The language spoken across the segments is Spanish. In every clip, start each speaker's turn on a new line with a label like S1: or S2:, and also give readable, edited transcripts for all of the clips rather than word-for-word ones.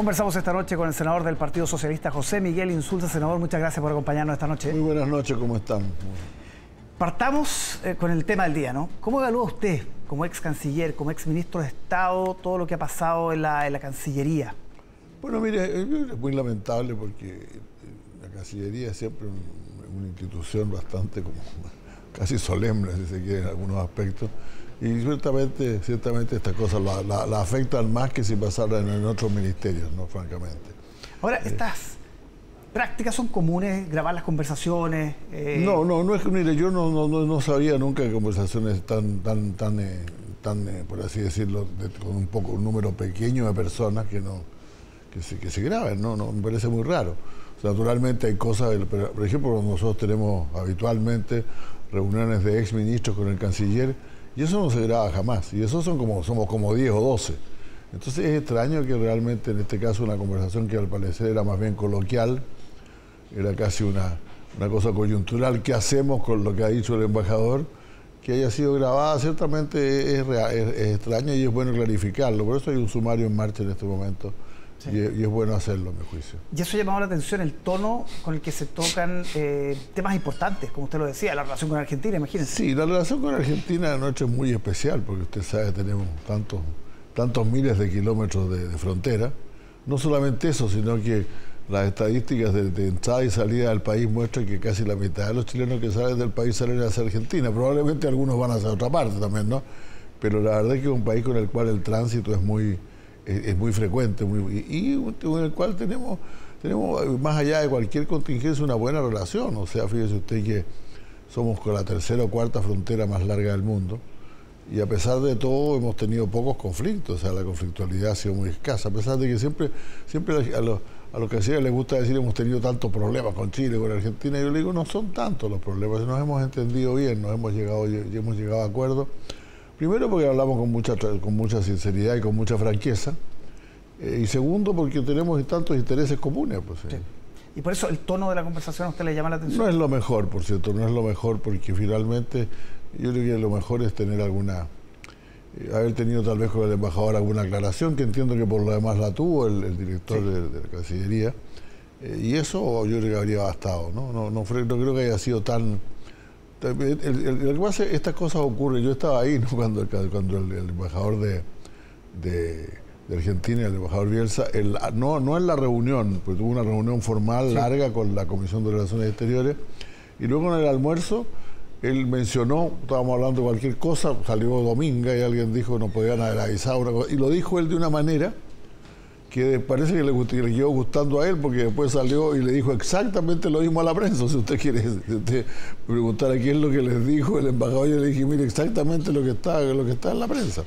S1: Conversamos esta noche con el senador del Partido Socialista, José Miguel Insulza. Senador, muchas gracias por acompañarnos esta noche.
S2: Muy buenas noches, ¿cómo están?
S1: Partamos con el tema del día, ¿no? ¿Cómo evalúa usted, como ex canciller, como ex ministro de Estado, todo lo que ha pasado en la Cancillería?
S2: Bueno, mire, es muy lamentable porque la Cancillería es siempre una institución bastante como casi solemne, si se quiere, en algunos aspectos. Y ciertamente estas cosas la afectan más que si pasaran en otros ministerios, ¿no? Francamente.
S1: Ahora, estas prácticas son comunes, grabar las conversaciones.
S2: No es que, mire, yo no sabía nunca de conversaciones tan por así decirlo, con un número pequeño de personas que se graben, ¿no? Me parece muy raro. O sea, naturalmente hay cosas, por ejemplo, nosotros tenemos habitualmente reuniones de exministros con el canciller, y eso no se graba jamás, y eso somos como 10 o 12. Entonces es extraño que realmente en este caso una conversación que al parecer era más bien coloquial, era casi una cosa coyuntural, ¿qué hacemos con lo que ha dicho el embajador? Que haya sido grabada, ciertamente es extraño y es bueno clarificarlo, por eso hay un sumario en marcha en este momento. Sí. Y es bueno hacerlo, a mi juicio.
S1: Y eso ha llamado la atención, el tono con el que se tocan temas importantes, como usted lo decía, la relación con Argentina, imagínense.
S2: Sí, la relación con Argentina anoche es muy especial, porque usted sabe, tenemos tantos miles de kilómetros de frontera. No solamente eso, sino que las estadísticas de entrada y salida del país muestran que casi la mitad de los chilenos que salen del país salen hacia Argentina. Probablemente algunos van hacia otra parte también, ¿no? Pero la verdad es que es un país con el cual el tránsito es muy frecuente y con el cual tenemos, más allá de cualquier contingencia, una buena relación. O sea, fíjese usted que somos con la tercera o cuarta frontera más larga del mundo y a pesar de todo hemos tenido pocos conflictos. O sea, la conflictualidad ha sido muy escasa, a pesar de que siempre a los cancilleres les gusta decir hemos tenido tantos problemas con Chile, con Argentina. Y yo le digo, no son tantos los problemas, nos hemos entendido bien, hemos llegado a acuerdos. Primero porque hablamos con mucha sinceridad y con mucha franqueza. Y segundo porque tenemos tantos intereses comunes. Pues,
S1: sí. Y por eso el tono de la conversación a usted le llama la atención.
S2: No es lo mejor, por cierto, no es lo mejor porque finalmente yo creo que lo mejor es tener haber tenido tal vez con el embajador alguna aclaración, que entiendo que por lo demás la tuvo el director sí. de la Cancillería. Y eso yo creo que habría bastado, ¿no? No creo que haya sido tan... Lo que pasa es que estas cosas ocurren. Yo estaba ahí, ¿no? cuando el embajador de Argentina, el embajador Bielsa, no en la reunión, pues tuvo una reunión formal sí. larga con la Comisión de Relaciones Exteriores, y luego en el almuerzo él mencionó, estábamos hablando de cualquier cosa, salió Dominga y alguien dijo no podían haber avisado una cosa, y lo dijo él de una manera que parece que le quedó gustando a él, porque después salió y le dijo exactamente lo mismo a la prensa. Si usted quiere preguntar a qué es lo que les dijo el embajador, yo le dije, mire, exactamente lo que está en la prensa.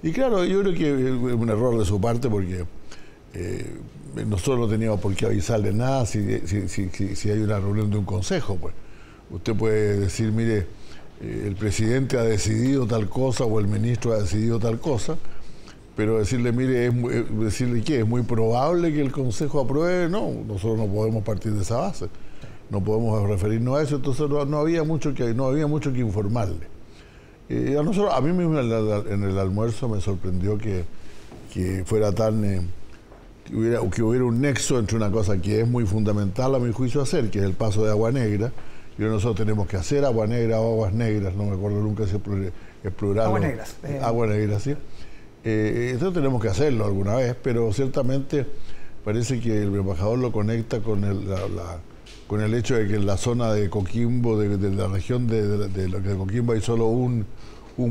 S2: Y claro, yo creo que es un error de su parte, porque nosotros no teníamos por qué avisarle nada si hay una reunión de un consejo. Pues usted puede decir, mire, el presidente ha decidido tal cosa o el ministro ha decidido tal cosa, pero decirle, mire, decirle que es muy probable que el Consejo apruebe, no, nosotros no podemos partir de esa base, no podemos referirnos a eso, entonces no había mucho que informarle. A mí mismo en el almuerzo me sorprendió que fuera que hubiera un nexo entre una cosa que es muy fundamental a mi juicio hacer, que es el paso de Agua Negra, y nosotros tenemos que hacer Agua Negra o Aguas Negras, no me acuerdo nunca si es plural.
S1: Aguas Negras.
S2: Aguas Negras, sí. Esto tenemos que hacerlo alguna vez, pero ciertamente parece que el embajador lo conecta con el hecho de que en la zona de Coquimbo, de la región de Coquimbo, hay solo un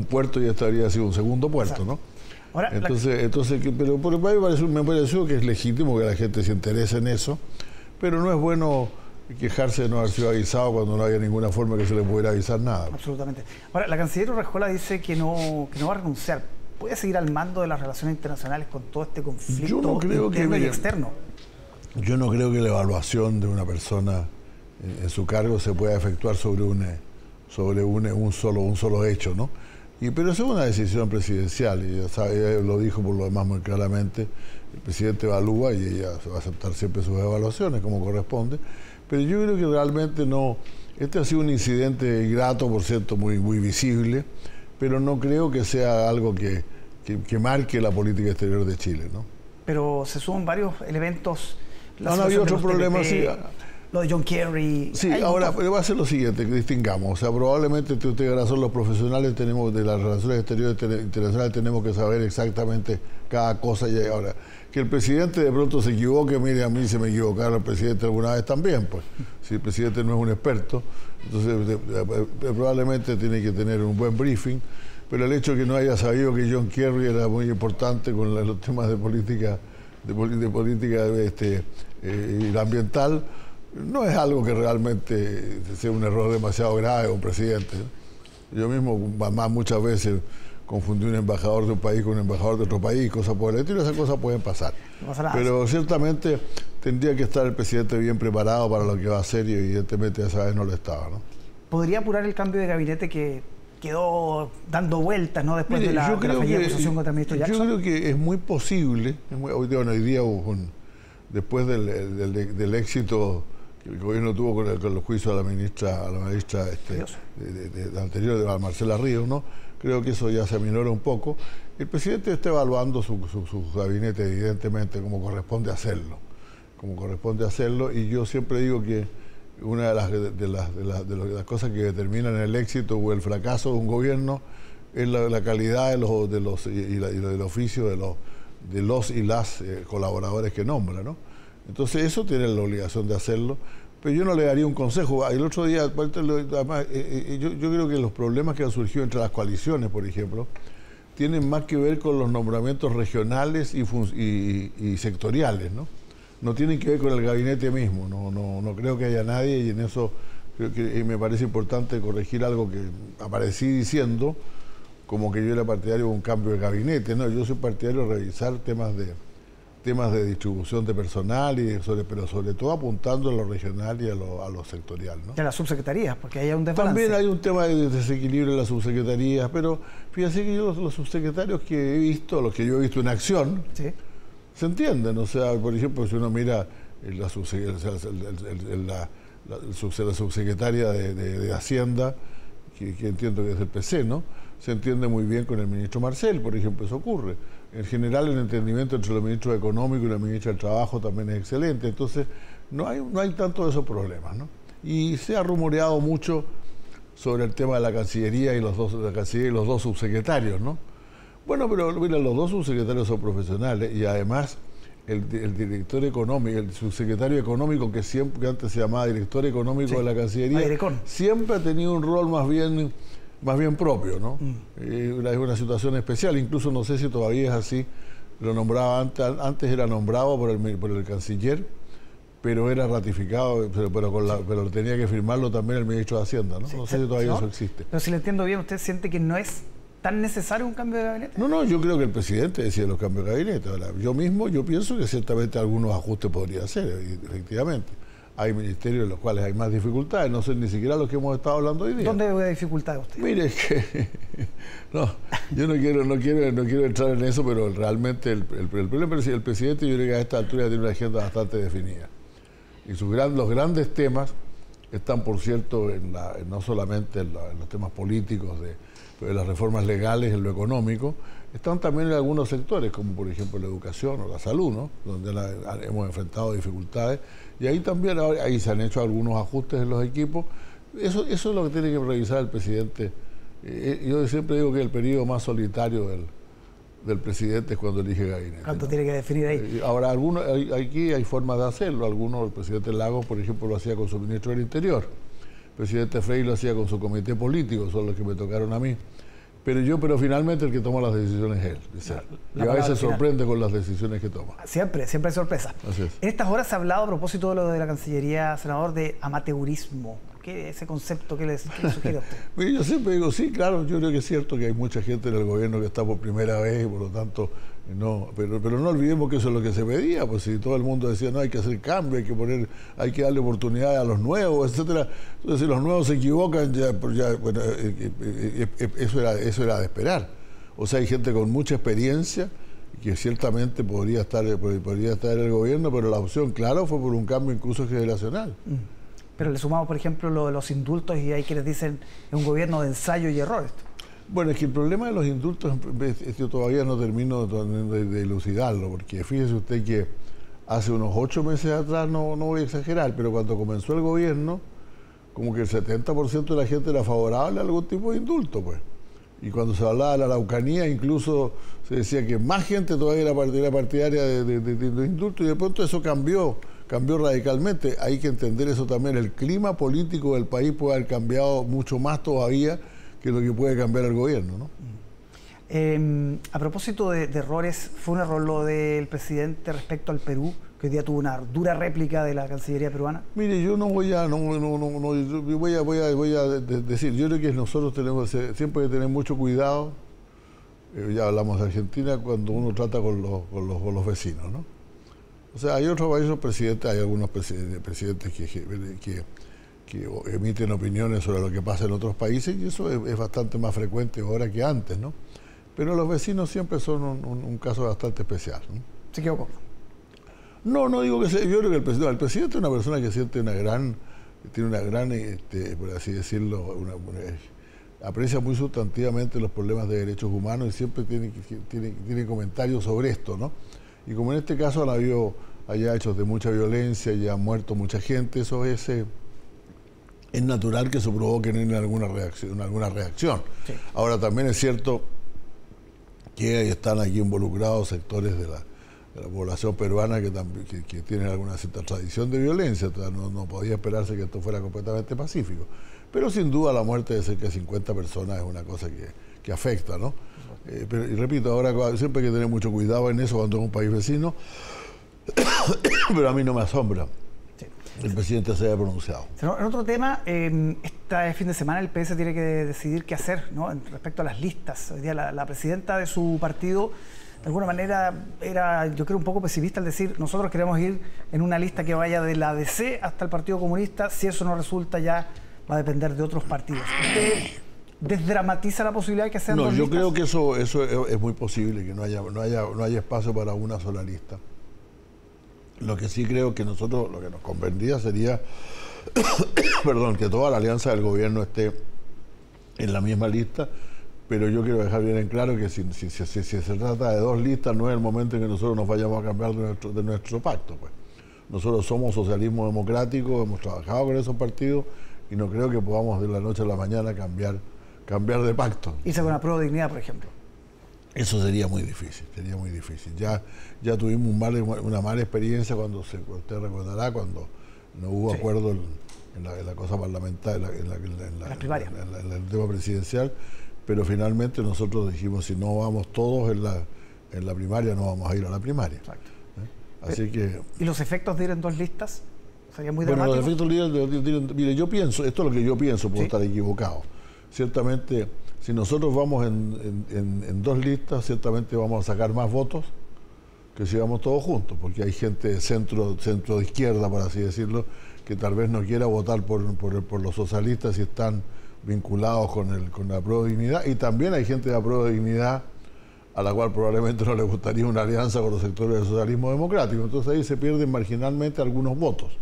S2: puerto y esto habría sido un segundo puerto, ¿no? Ahora, pero me pareció que es legítimo que la gente se interese en eso, pero no es bueno quejarse de no haber sido avisado cuando no había ninguna forma que se le pudiera avisar nada.
S1: Absolutamente. Ahora, la canciller Urrejola dice que no va a renunciar. ¿Puede seguir al mando de las relaciones internacionales con todo este conflicto interno y externo?
S2: Yo no creo que la evaluación de una persona en su cargo se pueda efectuar sobre un solo hecho, ¿no? Pero eso es una decisión presidencial, y ella lo dijo por lo demás muy claramente. El presidente evalúa y ella va a aceptar siempre sus evaluaciones como corresponde, pero yo creo que realmente no. Este ha sido un incidente grato, por cierto, muy visible, pero no creo que sea algo que marque la política exterior de Chile, ¿no?
S1: pero se suman varios elementos.
S2: Han habido otros problemas, sí.
S1: Lo de John Kerry.
S2: Sí, ahora va a ser lo siguiente, que distingamos. O sea, probablemente usted razón, los profesionales tenemos de las relaciones exteriores internacionales tenemos que saber exactamente cada cosa. Y ahora, que el presidente de pronto se equivoque, mire, a mí se me equivocaron el presidente alguna vez también, pues. Si el presidente no es un experto, entonces probablemente tiene que tener un buen briefing. Pero el hecho de que no haya sabido que John Kerry era muy importante con los temas de política, ambiental, no es algo que realmente sea un error demasiado grave de un presidente. Yo mismo muchas veces confundí un embajador de un país con un embajador de otro país, cosas por el estilo, esas cosas pueden pasar.
S1: No pasa nada.
S2: Pero ciertamente tendría que estar el presidente bien preparado para lo que va a hacer y evidentemente esa vez no lo estaba, ¿no?
S1: ¿Podría apurar el cambio de gabinete que quedó dando vueltas, ¿no? Después de la fallida acusación contra el ministro Jackson?
S2: Yo creo que es muy posible, hoy día después del éxito que el gobierno tuvo con los juicios a la ministra anterior, a Marcela Ríos, ¿no? Creo que eso ya se aminora un poco. El presidente está evaluando su gabinete, evidentemente, como corresponde hacerlo. Y yo siempre digo que una de las cosas que determinan el éxito o el fracaso de un gobierno es la calidad del oficio de los y las colaboradores que nombra, ¿no? Entonces eso tiene la obligación de hacerlo, pero yo no le daría un consejo. El otro día, además, yo creo que los problemas que han surgido entre las coaliciones, por ejemplo, tienen más que ver con los nombramientos regionales y sectoriales, ¿no? No tienen que ver con el gabinete mismo. No creo que haya nadie, y en eso creo que me parece importante corregir algo que aparecí diciendo, como que yo era partidario de un cambio de gabinete. No, yo soy partidario de revisar temas de distribución de personal, pero sobre todo apuntando a lo regional y a lo sectorial, ¿no?
S1: Y a las subsecretarías, porque hay un desbalance.
S2: También hay un tema de desequilibrio en las subsecretarías, pero fíjese que yo los subsecretarios que he visto, los que yo he visto en acción,
S1: ¿sí?,
S2: se entienden. O sea, por ejemplo, si uno mira la subsecretaria de Hacienda, que entiendo que es del PC, ¿no? Se entiende muy bien con el ministro Marcel, por ejemplo, eso ocurre. En general, el entendimiento entre los ministros económicos y la ministra del Trabajo también es excelente. Entonces, no hay tanto de esos problemas, ¿no? Y se ha rumoreado mucho sobre el tema de la Cancillería y los dos subsecretarios, ¿no? Bueno, pero mira, los dos subsecretarios son profesionales y además el director económico, el subsecretario económico que antes se llamaba director económico, sí, de la Cancillería, siempre ha tenido un rol más bien propio, ¿no? Es una situación especial, incluso no sé si todavía es así. Lo nombraba antes era nombrado por el canciller, pero era ratificado, pero tenía que firmarlo también el ministro de Hacienda, ¿no? Sí, no sé si todavía eso existe.
S1: Pero si le entiendo bien, ¿usted siente que no es tan necesario un cambio de gabinete?
S2: No, yo creo que el presidente decide los cambios de gabinete. Ahora, yo pienso que ciertamente algunos ajustes podría hacer, efectivamente. Hay ministerios en los cuales hay más dificultades, no sé ni siquiera los que hemos estado hablando hoy día.
S1: ¿Dónde veo dificultades usted?
S2: Mire, es que no, yo no quiero entrar en eso, pero realmente el presidente, yo creo que a esta altura tiene una agenda bastante definida. Y los grandes temas están, por cierto, no solamente en los temas políticos de las reformas legales, en lo económico, están también en algunos sectores, como por ejemplo la educación o la salud, ¿no? Donde hemos enfrentado dificultades, y ahí también ahí se han hecho algunos ajustes en los equipos. Eso es lo que tiene que revisar el presidente. Yo siempre digo que el periodo más solitario del presidente es cuando elige gabinete,
S1: ¿cuánto,
S2: ¿no?
S1: tiene que definir ahí?
S2: Ahora, aquí hay formas de hacerlo. El presidente Lagos, por ejemplo, lo hacía con su ministro del Interior. El presidente Frey lo hacía con su comité político, son los que me tocaron a mí. Pero finalmente el que toma las decisiones es él. Y a veces sorprende con las decisiones que toma.
S1: Siempre hay sorpresa.
S2: Así es.
S1: En estas horas se ha hablado, a propósito de lo de la Cancillería, senador, de amateurismo. ¿Qué ese concepto que le sugiere a usted?
S2: Mire, yo siempre digo, sí, claro, yo creo que es cierto que hay mucha gente en el gobierno que está por primera vez y por lo tanto, no, pero no olvidemos que eso es lo que se pedía, pues si todo el mundo decía, no, hay que hacer cambio, hay que darle oportunidades a los nuevos, etcétera. Entonces, si los nuevos se equivocan, bueno, eso era de esperar. O sea, hay gente con mucha experiencia que ciertamente podría estar en el gobierno, pero la opción, claro, fue por un cambio incluso generacional.
S1: Pero le sumamos, por ejemplo, lo de los indultos, y hay quienes dicen es un gobierno de ensayo y error.
S2: Bueno, es que el problema de los indultos, yo todavía no termino de elucidarlo, porque fíjese usted que hace unos 8 meses atrás, no voy a exagerar, pero cuando comenzó el gobierno, como que el 70% de la gente era favorable a algún tipo de indulto, pues. Y cuando se hablaba de la Araucanía, incluso se decía que más gente todavía era partidaria de indulto, y de pronto eso cambió radicalmente. Hay que entender eso también. El clima político del país puede haber cambiado mucho más todavía que lo que puede cambiar el gobierno, ¿no?
S1: A propósito de errores, ¿fue un error lo del presidente respecto al Perú, que hoy día tuvo una dura réplica de la Cancillería peruana?
S2: Mire, yo voy a decir, yo creo que nosotros tenemos siempre que tener mucho cuidado, ya hablamos de Argentina, cuando uno trata con los vecinos, ¿no? O sea, hay otros presidentes, hay algunos presidentes que emiten opiniones sobre lo que pasa en otros países, y eso es bastante más frecuente ahora que antes, ¿no? Pero los vecinos siempre son un caso bastante especial, ¿no?
S1: ¿Se equivocó?
S2: No digo que sea. Yo creo que el presidente es una persona que siente tiene una gran, por así decirlo, aprecia muy sustantivamente los problemas de derechos humanos y siempre tiene comentarios sobre esto, ¿no? Y como en este caso haya hechos de mucha violencia y ha muerto mucha gente, eso es natural que eso provoque en alguna reacción. Sí. Ahora también es cierto que están aquí involucrados sectores de la población peruana que tienen alguna cierta tradición de violencia. No podía esperarse que esto fuera completamente pacífico. Pero sin duda la muerte de cerca de 50 personas es una cosa que afecta, ¿no? Y repito, ahora siempre hay que tener mucho cuidado en eso cuando es un país vecino, pero a mí no me asombra el presidente se haya pronunciado.
S1: En otro tema, este fin de semana el PS tiene que decidir qué hacer, ¿no? Respecto a las listas. Hoy día la presidenta de su partido, de alguna manera, era, yo creo, un poco pesimista al decir, nosotros queremos ir en una lista que vaya de la ADC hasta el Partido Comunista. Si eso no resulta, ya va a depender de otros partidos. ¿Usted desdramatiza la posibilidad de que sean dos listas?
S2: Yo creo que eso es muy posible, que no haya espacio para una sola lista. Lo que sí creo que nosotros, lo que nos convendría sería, que toda la alianza del gobierno esté en la misma lista, pero yo quiero dejar bien en claro que si se trata de dos listas, no es el momento en que nosotros nos vayamos a cambiar de nuestro pacto, pues. Nosotros somos socialismo democrático, hemos trabajado con esos partidos y no creo que podamos de la noche a la mañana cambiar de pacto.
S1: ¿Irse con la prueba de dignidad, por ejemplo?
S2: Eso sería muy difícil, Ya tuvimos una mala experiencia cuando usted recordará, cuando no hubo acuerdo en la cosa parlamentaria, en el tema presidencial, pero finalmente nosotros dijimos, si no vamos todos en la primaria, no vamos a ir a la primaria.
S1: Exacto.
S2: Así que...
S1: ¿Y los efectos de ir en dos listas? ¿Sería muy dramático?
S2: Bueno, los efectos de ir, mire, yo pienso, esto es lo que yo pienso, puedo estar equivocado. Ciertamente, si nosotros vamos en dos listas, ciertamente vamos a sacar más votos que si vamos todos juntos, porque hay gente de centro de izquierda, por así decirlo, que tal vez no quiera votar por los socialistas si están vinculados con la Prueba de Dignidad, y también hay gente de la Prueba de Dignidad a la cual probablemente no le gustaría una alianza con los sectores del socialismo democrático. Entonces ahí se pierden marginalmente algunos votos.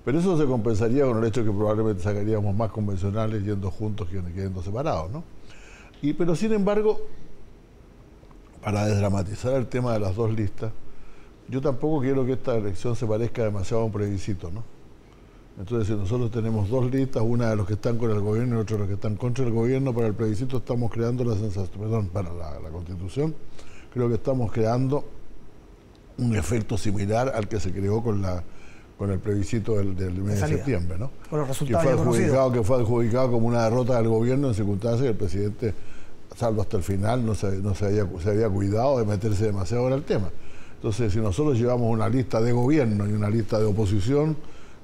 S2: Pero eso se compensaría con el hecho de que probablemente sacaríamos más convencionales yendo juntos que yendo separados, ¿no? Pero sin embargo, para desdramatizar el tema de las dos listas, yo tampoco quiero que esta elección se parezca demasiado a un plebiscito, ¿no? Entonces, si nosotros tenemos dos listas, una de los que están con el gobierno y otra de los que están contra el gobierno, para el plebiscito estamos creando para la Constitución, creo que estamos creando un efecto similar al que se creó con el plebiscito del mes de septiembre, ¿no?
S1: Con los resultados
S2: que fue adjudicado como una derrota del gobierno en circunstancias que el presidente, salvo hasta el final, no se había cuidado de meterse demasiado en el tema. Entonces, si nosotros llevamos una lista de gobierno y una lista de oposición,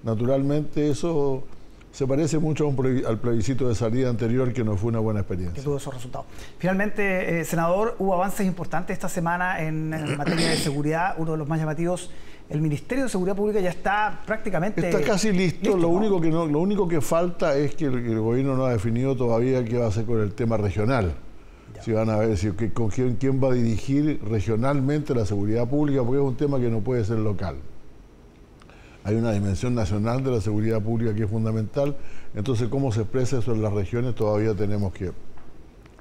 S2: naturalmente eso se parece mucho al plebiscito de salida anterior, que no fue una buena experiencia.
S1: Que tuvo esos resultados. Finalmente, senador, hubo avances importantes esta semana en materia de seguridad. Uno de los más llamativos, el Ministerio de Seguridad Pública ya está prácticamente... Está
S2: casi listo. Lo único que falta es que el gobierno no ha definido todavía qué va a hacer con el tema regional. Ya. Si van a ver con quién va a dirigir regionalmente la seguridad pública, porque es un tema que no puede ser local. Hay una dimensión nacional de la seguridad pública que es fundamental. Entonces, cómo se expresa eso en las regiones todavía tenemos que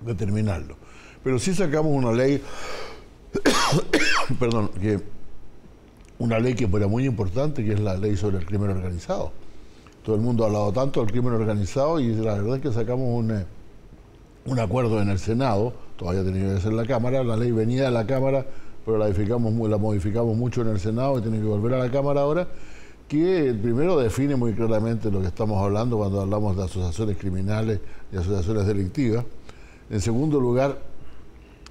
S2: determinarlo. Pero sí sacamos una ley, perdón, una ley que era muy importante, que es la ley sobre el crimen organizado. Todo el mundo ha hablado tanto del crimen organizado y la verdad es que sacamos un acuerdo en el Senado, todavía tenía que ser en la Cámara, la ley venía de la Cámara, pero la modificamos mucho en el Senado y tiene que volver a la Cámara ahora, que primero define muy claramente lo que estamos hablando cuando hablamos de asociaciones criminales y asociaciones delictivas. En segundo lugar,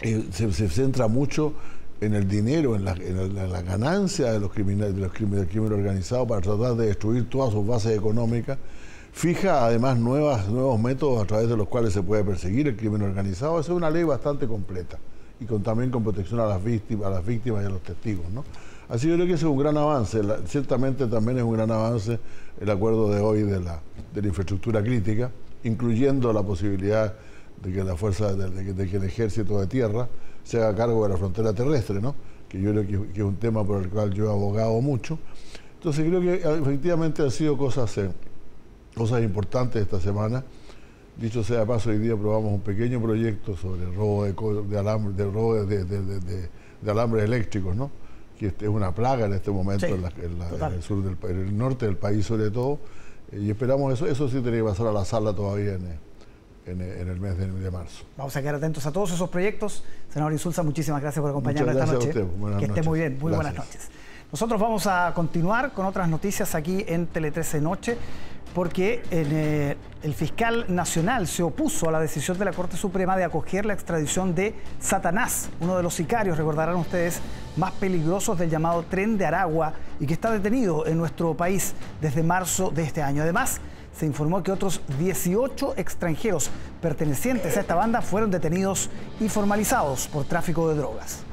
S2: se centra mucho en el dinero, en la ganancia de los criminales, del crimen organizado para tratar de destruir todas sus bases económicas. Fija además nuevos métodos a través de los cuales se puede perseguir el crimen organizado. Esa es una ley bastante completa y también con protección a las víctimas y a los testigos, ¿no? Así que yo creo que ese es un gran avance. Ciertamente también es un gran avance el acuerdo de hoy de la infraestructura crítica, incluyendo la posibilidad de que la fuerza, de que el ejército de tierra se haga cargo de la frontera terrestre, ¿no? Que yo creo que es un tema por el cual yo he abogado mucho. Entonces creo que efectivamente han sido cosas importantes esta semana. Dicho sea de paso, hoy día aprobamos un pequeño proyecto sobre el robo de alambres eléctricos, ¿no? Que es una plaga en este momento, sí, en el sur en el norte del país sobre todo, y esperamos eso sí tiene que pasar a la sala todavía en el mes de marzo.
S1: Vamos a quedar atentos a todos esos proyectos. Senador Insulza, muchísimas gracias por acompañarnos esta noche. Que esté muy bien, muy buenas noches. Nosotros vamos a continuar con otras noticias aquí en Tele 13 Noche, porque el fiscal nacional se opuso a la decisión de la Corte Suprema de acoger la extradición de Satanás, uno de los sicarios, recordarán ustedes, más peligrosos del llamado Tren de Aragua y que está detenido en nuestro país desde marzo de este año. Además, se informó que otros 18 extranjeros pertenecientes a esta banda fueron detenidos y formalizados por tráfico de drogas.